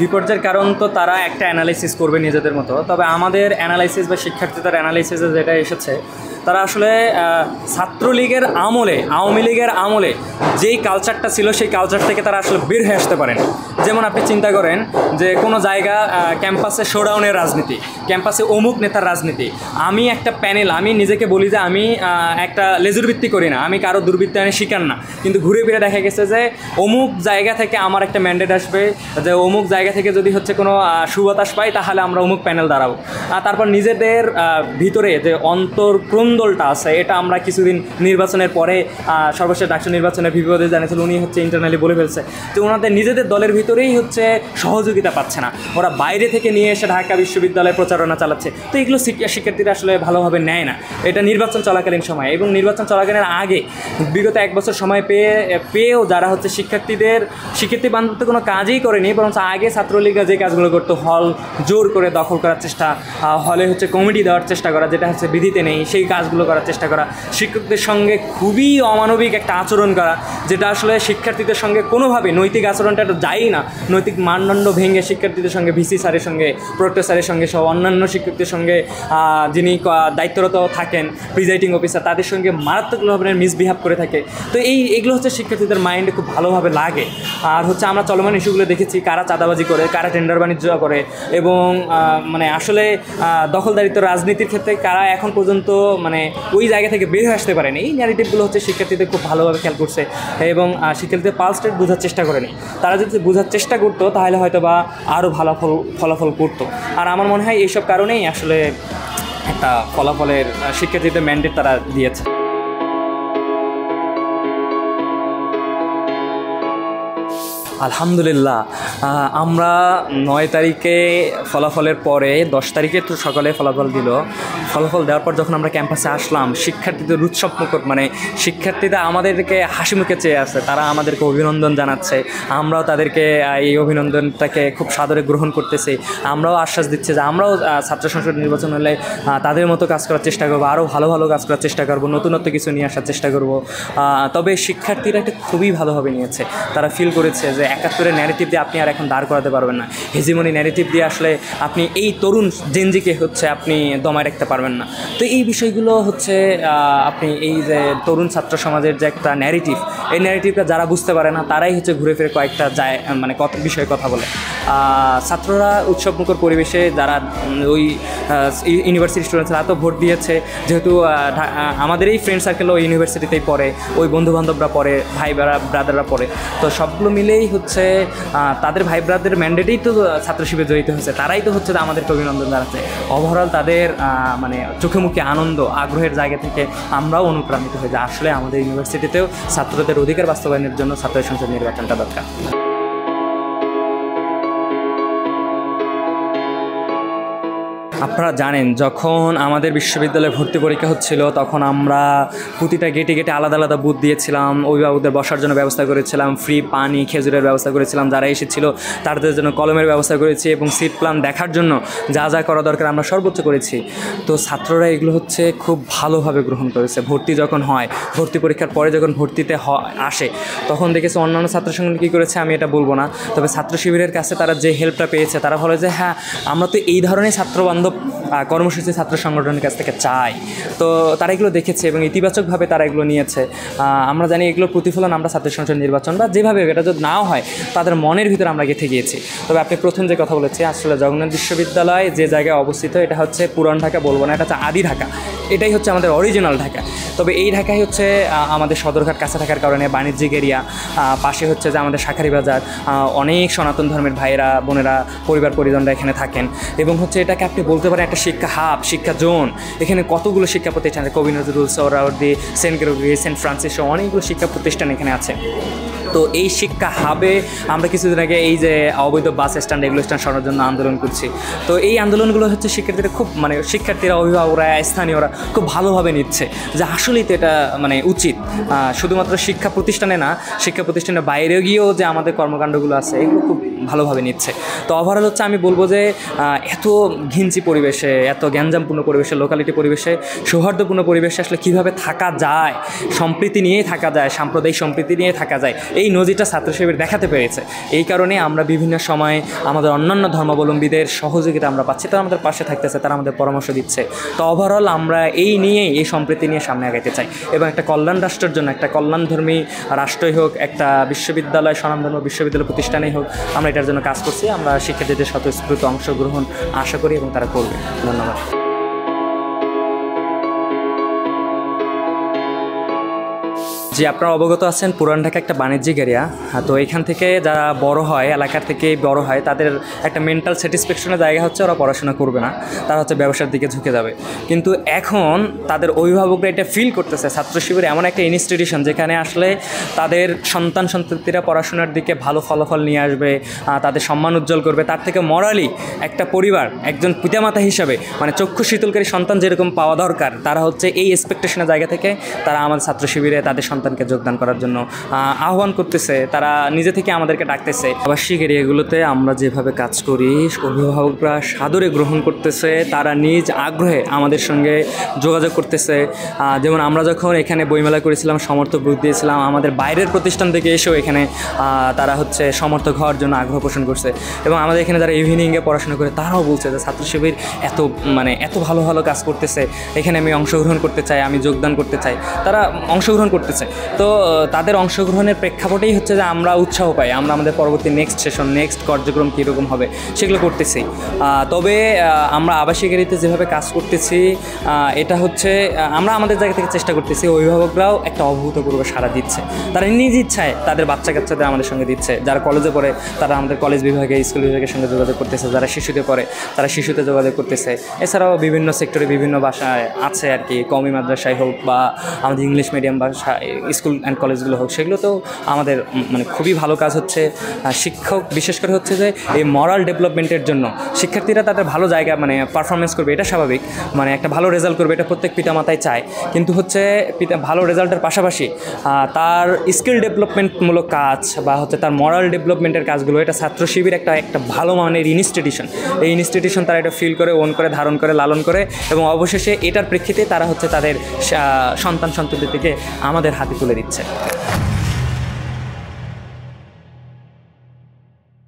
বিপর্যয়ের কারণ তো তারা একটা অ্যানালাইসিস করবে নিজেদের মতো, তবে আমাদের অ্যানালাইসিস বা শিক্ষার্থীদের অ্যানালাইসিসে যেটা এসেছে, তারা আসলে ছাত্রলীগের আমলে, আওয়ামী লীগের আমলে যেই কালচারটা ছিল সেই কালচার থেকে তারা আসলে বের হয়ে আসতে পারেন। যেমন আপনি চিন্তা করেন যে কোনো জায়গা ক্যাম্পাসে শোডাউনের রাজনীতি, ক্যাম্পাসে অমুক নেতার রাজনীতি। আমি একটা প্যানেল, আমি নিজেকে বলি যে আমি একটা লেজুর ভিত্তি করি না, আমি কারো দুর্বৃত্তায়নের শিকার না, কিন্তু ঘুরে ফিরে দেখা গেছে যে অমুক জায়গা থেকে আমার একটা ম্যান্ডেট আসবে, যে অমুক জায়গা থেকে যদি হচ্ছে কোনো সুবাতাস পাই তাহলে আমরা অমুক প্যানেল দাঁড়াবো। তারপর নিজেদের ভিতরে যে অন্তর্ক্রন্দলটা আছে, এটা আমরা কিছুদিন নির্বাচনের পরে সর্বশেষ ডাকসু নির্বাচনের বিপদে জানিয়েছিল, উনি হচ্ছে ইন্টারনালি বলে ফেলছে যে ওনাদের নিজেদের দলের ভিতরেই হচ্ছে সহযোগিতা পাচ্ছে না, ওরা বাইরে থেকে নিয়ে এসে ঢাকা বিশ্ববিদ্যালয়ে প্রচারণা চালাচ্ছে। তো এগুলো শিক্ষার্থীরা আসলে ভালোভাবে নেয় না, এটা নির্বাচন চলাকালীন সময় এবং নির্বাচন চলাকালীন আগে বিগত 1 বছর সময় পেয়েও যারা হচ্ছে শিক্ষার্থী বান্ধব কোনো কাজই করেনি, বরং আগে ছাত্রলীগরা যে কাজগুলো করতো, হল জোর করে দখল করার চেষ্টা, হলে হচ্ছে কমিটি দেওয়ার চেষ্টা করা, যেটা হচ্ছে বিধিতে নেই, সেই কাজগুলো করার চেষ্টা করা, শিক্ষকদের সঙ্গে খুবই অমানবিক একটা আচরণ করা, যেটা আসলে শিক্ষার্থীদের সঙ্গে কোনোভাবে নৈতিক আচরণটা যায়ই না। নৈতিক মানদণ্ড ভেঙে শিক্ষার্থীদের সঙ্গে, ভিসি স্যারের সঙ্গে, প্রক্টর স্যারের সঙ্গে সহ অন্যান্য শিক্ষকদের সঙ্গে যিনি দায়িত্বরত থাকেন, প্রিজাইডিং অফিসার, তাদের সঙ্গে মারাত্মক ধরনের মিসবিহেভ করে থাকে। তো এগুলো হচ্ছে শিক্ষার্থীদের মাইন্ডে খুব ভালোভাবে লাগে। আর হচ্ছে আমরা চলমান ইস্যুগুলো দেখেছি, কারা চাঁদাবাজি করে, কারা টেন্ডার বাণিজ্য করে, এবং মানে আসলে দখলদারিত্ব রাজনীতির ক্ষেত্রে কারা এখন পর্যন্ত মানে ওই জায়গা থেকে বের হয়ে আসতে পারেনি। এই ন্যারেটিভগুলো হচ্ছে শিক্ষার্থীদের খুব ভালোভাবে খেয়াল করছে এবং শিক্ষার্থীদের পালস রেট বোঝার চেষ্টা করেনি। তারা যদি বোঝার চেষ্টা করতো তাহলে হয়তো বা আরও ভালো ফলাফল করতো। আর আমার মনে হয় এইসব কারণেই আসলে একটা ফলাফলের শিক্ষার্থীদের ম্যান্ডেট তারা দিয়েছে। আলহামদুলিল্লাহ, আমরা 9 তারিখে ফলাফলের পরে 10 তারিখে তো সকালে ফলাফল দিল। ফলাফল দেওয়ার পর যখন আমরা ক্যাম্পাসে আসলাম, শিক্ষার্থীদের উৎসবমুখর, মানে শিক্ষার্থীরা আমাদেরকে হাসি মুখে চেয়ে আছে, তারা আমাদেরকে অভিনন্দন জানাচ্ছে, আমরাও তাদেরকে এই অভিনন্দনটাকে খুব সাদরে গ্রহণ করতেছি। আমরাও আশ্বাস দিচ্ছি যে আমরাও ছাত্র সংসদ নির্বাচন হলে তাদের মতো কাজ করার চেষ্টা করবো, আরও ভালো ভালো কাজ করার চেষ্টা করবো, নতুনত্ব কিছু নিয়ে আসার চেষ্টা করব। তবে শিক্ষার্থীরা এটা খুবই ভালোভাবে নিয়েছে। তারা ফিল করেছে যে 71-এর ন্যারেটিভ দিয়ে আপনি আর এখন দাঁড় করাতে পারবেন না, হেজিমনি ন্যারেটিভ দিয়ে আসলে আপনি এই তরুণ জেনজিকে হচ্ছে আপনি দমায় রাখতে পারবেন না। তো এই বিষয়গুলো হচ্ছে আপনি এই যে তরুণ ছাত্র সমাজের যে একটা ন্যারেটিভ, এই ন্যারেটিভটা যারা বুঝতে পারে না তারাই হচ্ছে ঘুরে ফিরে কয়েকটা যায় মানে বিষয়ে কথা বলে। ছাত্ররা উৎসবমুখর পরিবেশে যারা ওই ইউনিভার্সিটি স্টুডেন্টসরা তো ভোট দিয়েছে, যেহেতু আমাদের এই ফ্রেন্ড সার্কেল ওই ইউনিভার্সিটিতেই পড়ে, ওই বন্ধুবান্ধবরা পড়ে, ভাই ব্রাদাররা পড়ে, তো সবগুলো মিলেই হচ্ছে তাদের ভাই ব্রাদারের ম্যান্ডেটেই তো ছাত্র শিবিরে জড়িত হয়েছে, তারাই তো হচ্ছে আমাদেরকে অভিনন্দন জানাচ্ছে। ওভারঅল তাদের মানে চোখে মুখে আনন্দ, আগ্রহের জায়গা থেকে আমরাও অনুপ্রাণিত হয়ে যাই। আসলে আমাদের ইউনিভার্সিটিতেও ছাত্রদের অধিকার বাস্তবায়নের জন্য ছাত্র সংসদ নির্বাচনটা দরকার। আপনারা জানেন, যখন আমাদের বিশ্ববিদ্যালয়ে ভর্তি পরীক্ষা হচ্ছিল তখন আমরা প্রতিটা গেটে গেটে আলাদা আলাদা বুথ দিয়েছিলাম, অভিভাবকদের বসার জন্য ব্যবস্থা করেছিলাম, ফ্রি পানি খেজুরের ব্যবস্থা করেছিলাম, যারা এসেছিল তাদের জন্য কলমের ব্যবস্থা করেছি এবং সিট প্ল্যান দেখার জন্য যা যা করা দরকার আমরা সর্বোচ্চ করেছি। তো ছাত্ররা এগুলো হচ্ছে খুব ভালোভাবে গ্রহণ করেছে। ভর্তি যখন হয়, ভর্তি পরীক্ষার পরে যখন ভর্তিতে আসে, তখন দেখেছে অন্যান্য ছাত্র সংগঠন কী করেছে আমি এটা বলবো না, তবে ছাত্র শিবিরের কাছে তারা যে হেল্পটা পেয়েছে, তারা বলে যে হ্যাঁ আমরা তো এই ধরনের ছাত্রবান্ধব কর্মসূচি ছাত্র সংগঠনের কাছ থেকে চাই। তো তারা এগুলো দেখেছে এবং ইতিবাচকভাবে তারা এগুলো নিয়েছে। আমরা জানি এগুলোর প্রতিফলন আমরা ছাত্র সংসদ নির্বাচন বা যেভাবে এটা যদি নাও হয় তাদের মনের ভিতরে আমরা গেঁথে গিয়েছি। তবে আপনি প্রথম যে কথা বলেছি, আসলে জগন্নাথ বিশ্ববিদ্যালয় যে জায়গায় অবস্থিত এটা হচ্ছে পুরান ঢাকা বলবো না, এটা হচ্ছে আদি ঢাকা, এটাই হচ্ছে আমাদের অরিজিনাল ঢাকা। তবে এই ঢাকায় হচ্ছে আমাদের সদরঘাট কাছে থাকার কারণে বাণিজ্যিক এরিয়া, পাশে হচ্ছে যে আমাদের শাঁখারি বাজার, অনেক সনাতন ধর্মের ভাইয়েরা বোনেরা পরিবার পরিজনরা এখানে থাকেন এবং হচ্ছে এটাকে আপনি বলতে পারেন একটা শিক্ষা হাব, শিক্ষা জোন। এখানে কতগুলো শিক্ষা প্রতিষ্ঠান, Kabi Nazrul, Suhrawardy, Saint Gregory, Saint Francis, অনেকগুলো শিক্ষা প্রতিষ্ঠান এখানে আছে। তো এই শিক্ষা হাবে আমরা কিছুদিন আগে এই যে অবৈধ বাস স্ট্যান্ড এগুলো স্ট্যান্ড সরানোর জন্য আন্দোলন করছি। তো এই আন্দোলনগুলো হচ্ছে শিক্ষার্থীরা খুব মানে শিক্ষার্থীরা, অভিভাবকরা, স্থানীয়রা খুব ভালোভাবে নিচ্ছে যে আসলেই তো এটা মানে উচিত। শুধুমাত্র শিক্ষা প্রতিষ্ঠানে না, শিক্ষা প্রতিষ্ঠানের বাইরে গিয়েও যে আমাদের কর্মকাণ্ডগুলো আছে এগুলো খুব ভালোভাবে নিচ্ছে। তো ওভারঅল হচ্ছে আমি বলবো যে এত ঘিঞ্চি পরিবেশে, এত গ্যাঞ্জামপূর্ণ পরিবেশে, লোকালিটি পরিবেশে, সৌহার্দ্যপূর্ণ পরিবেশে আসলে কীভাবে থাকা যায়, সম্প্রীতি নিয়েই থাকা যায়, সাম্প্রদায়িক সম্প্রীতি নিয়ে থাকা যায়, এই নজিরটা ছাত্র শিবির দেখাতে পেরেছে। এই কারণে আমরা বিভিন্ন সময় আমাদের অন্যান্য ধর্মাবলম্বীদের সহযোগিতা আমরা পাচ্ছি, তারা আমাদের পাশে থাকতেছে, তারা আমাদের পরামর্শ দিচ্ছে। তো ওভারঅল আমরা এই সম্প্রীতি নিয়ে সামনে আগাইতে চাই এবং একটা কল্যাণ রাষ্ট্রের জন্য, একটা কল্যাণধর্মী রাষ্ট্রই হোক, একটা বিশ্ববিদ্যালয়, স্বনামধন্য বিশ্ববিদ্যালয় প্রতিষ্ঠানেই হোক, আমরা এটার জন্য কাজ করছি। আমরা শিক্ষার্থীদের স্বতঃস্ফূর্ত অংশগ্রহণ আশা করি এবং তারা করবে। ধন্যবাদ। জি, আপনারা অবগত আছেন পুরান ঢাকা একটা বাণিজ্যিক এরিয়া। তো এখান থেকে যারা বড় হয়, এলাকার থেকে বড় হয়, তাদের একটা মেন্টাল স্যাটিসফ্যাকশনের জায়গা হচ্ছে ওরা পড়াশোনা করবে না, তারা হচ্ছে ব্যবসার দিকে ঝুঁকে যাবে। কিন্তু এখন তাদের অভিভাবকরা এটা ফিল করতেছে ছাত্র শিবির এমন একটা ইনস্টিটিউশন যেখানে আসলে তাদের সন্তানরা পড়াশোনার দিকে ভালো ফলাফল নিয়ে আসবে, তাদের সম্মান উজ্জ্বল করবে। তার থেকে মরালি একটা পরিবার, একজন পিতামাতা হিসাবে মানে চক্ষু শীতলকারী সন্তান যেরকম পাওয়া দরকার, তারা হচ্ছে এই এক্সপেকটেশনের জায়গা থেকে তারা আমাদের ছাত্র শিবিরে তাদের সন্তানকে যোগদান করার জন্য আহ্বান করতেছে, তারা নিজে থেকে আমাদেরকে ডাকতেছে। আবাসিক এরিয়াগুলোতে আমরা যেভাবে কাজ করি, অভিভাবকরা সাদরে গ্রহণ করতেছে, তারা নিজ আগ্রহে আমাদের সঙ্গে যোগাযোগ করতেছে। যেমন আমরা যখন এখানে বইমেলা করেছিলাম, সমর্থক বুথ দিয়েছিলাম, আমাদের বাইরের প্রতিষ্ঠান থেকে এসেও এখানে তারা হচ্ছে সমর্থক হওয়ার জন্য আগ্রহ পোষণ করছে। এবং আমাদের এখানে যারা ইভিনিংয়ে পড়াশোনা করে তারাও বলছে যে ছাত্র শিবির এত ভালো ভালো কাজ করতেছে, এখানে আমি অংশগ্রহণ করতে চাই, আমি যোগদান করতে চাই। তারা অংশগ্রহণ করতেছে। তো তাদের অংশগ্রহণের প্রেক্ষাপটেই হচ্ছে যে আমরা উৎসাহ পাই, আমরা আমাদের পরবর্তী নেক্সট সেশন, নেক্সট কার্যক্রম কীরকম হবে সেগুলো করতেছি। তবে আমরা আবাসিক এরিয়াতে যেভাবে কাজ করতেছি, এটা হচ্ছে আমরা আমাদের জায়গা থেকে চেষ্টা করতেছি, অভিভাবকরাও একটা অভূতপূর্ব সাড়া দিচ্ছে। তারা নিজ ইচ্ছায় তাদের বাচ্চা কাচ্চাদের আমাদের সঙ্গে দিচ্ছে। যারা কলেজে পড়ে তারা আমাদের কলেজ বিভাগে, স্কুল বিভাগের সঙ্গে যোগাযোগ করতেছে, যারা শিশুতে পড়ে তারা শিশুতে যোগাযোগ করতেছে। এছাড়াও বিভিন্ন সেক্টরে বিভিন্ন ভাষায় আছে আর কি, কওমি মাদ্রাসায় হোক বা আমাদের ইংলিশ মিডিয়াম ভাষা স্কুল অ্যান্ড কলেজগুলো হোক, সেগুলোতেও আমাদের খুবই ভালো কাজ হচ্ছে। শিক্ষক বিশেষ করে হচ্ছে যে এই মরাল ডেভেলপমেন্টের জন্য শিক্ষার্থীরা তাদের ভালো জায়গা পারফরমেন্স করবে, এটা স্বাভাবিক, একটা ভালো রেজাল্ট করবে, এটা প্রত্যেক পিতামাতাই চায়। কিন্তু হচ্ছে ভালো রেজাল্টের পাশাপাশি তার স্কিল ডেভেলপমেন্টমূলক কাজ বা হচ্ছে তার মরাল ডেভেলপমেন্টের কাজগুলো, এটা ছাত্র শিবির একটা ভালো মানের ইনস্টিটিউশন। এই ইনস্টিটিউশন তারা এটা ফিল করে, ওন করে, ধারণ করে, লালন করে এবং অবশেষে এটার প্রেক্ষিতে তারা হচ্ছে তাদের সন্তান সন্ততি থেকে আমাদের হাতে তুলে দিচ্ছে।